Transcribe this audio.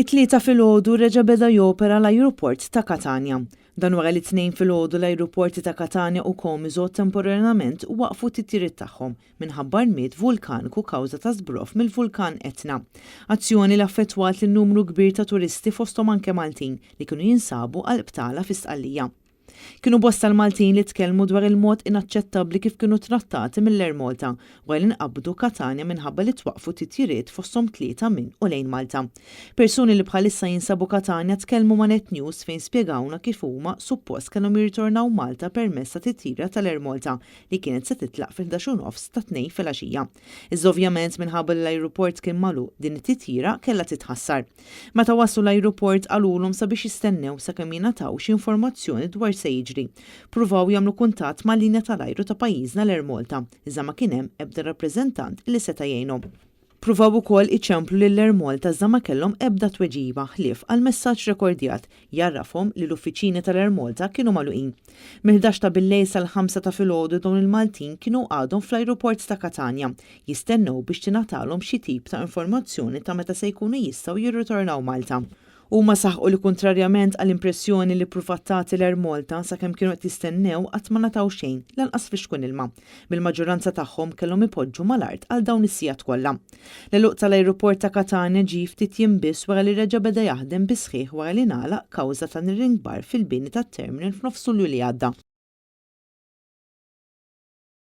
It-tlieta filgħodu reġa' beda jopera l-ajruport ta' Catania. Dan wara li t-tnejn filgħodu l-ajruporti ta' Catania u Comiso temporanjament waqfu t-titjiriet tagħhom minħabba rmiet vulkaniku kawża ta' żbroff mill-vulkan Etna. Azzjoni li affettwat lin numru kbir ta' turisti fosthom anke Maltin li kienu jinsabu għal btala fi Stqallija. Kienu bosta l-Maltin li tkellmu dwar il-mod inaċċettabbli kif kienu trattati mill-Ermolta wara li nqabdu Catania minħabba li twaqfu titjiriet fosthom tlieta minn u lejn Malta. Persuni li bħalissa jinsabu Catania tkellmu ma' Net News fejn spjegawna kif huma suppost kellhom jirritornaw Malta permezz ta' titjira tal-Ermolta li kienet se titlaq fil-11 ta' tnejn filgħaxija. Iżda ovvjament minħabba li l-ajruport kien magħluq din it-titjira kellha titħassar. Meta waslu l-ajruport qalulhom sabiex jistennew sakemm jingħataw xi informazzjoni dwar se jiġri. Pruvaw jagħmlu kuntatt mal-linja tal-ajru ta' pajjiżna l-Ermolta, iżda ma kien hemm ebda rappreżentant li seta' jgħinhom. Pruvaw ukoll iċemplu lill-Ermolta iżda ma kellhom ebda tweġiba ħlief għal messaġġ rekordjat jarrafhom li l-uffiċini tal-Ermolta kienu magħluqin. Mil-11 ta' billejl sal-5 ta' filgħodu dawn il-Maltin kienu għadhom fl-ajruport ta' Catania jistennew biex tingħatalhom xi tip ta' informazzjoni ta' meta se jkunu jistgħu jirritornaw Malta. Huma saħqu li kontrarjament għall-impressjoni li pruvat tagħti l-Ermolta sakemm kienu qed jistennew qatt ma nataw xejn lanqas fix-xkun ilma. Bil-maġġoranza tagħhom kellhom ipoġġu mal-art għal dawn is-sigħat kollha. L-eluq tal-ajruport ta' Catania ġie ftit jiem biss wara li reġa' beda jaħdem bi sħiħ wara li ngħalaq kawża ta' nirringbar fil-bini tat-terminal f'nofs Lulju li għadda.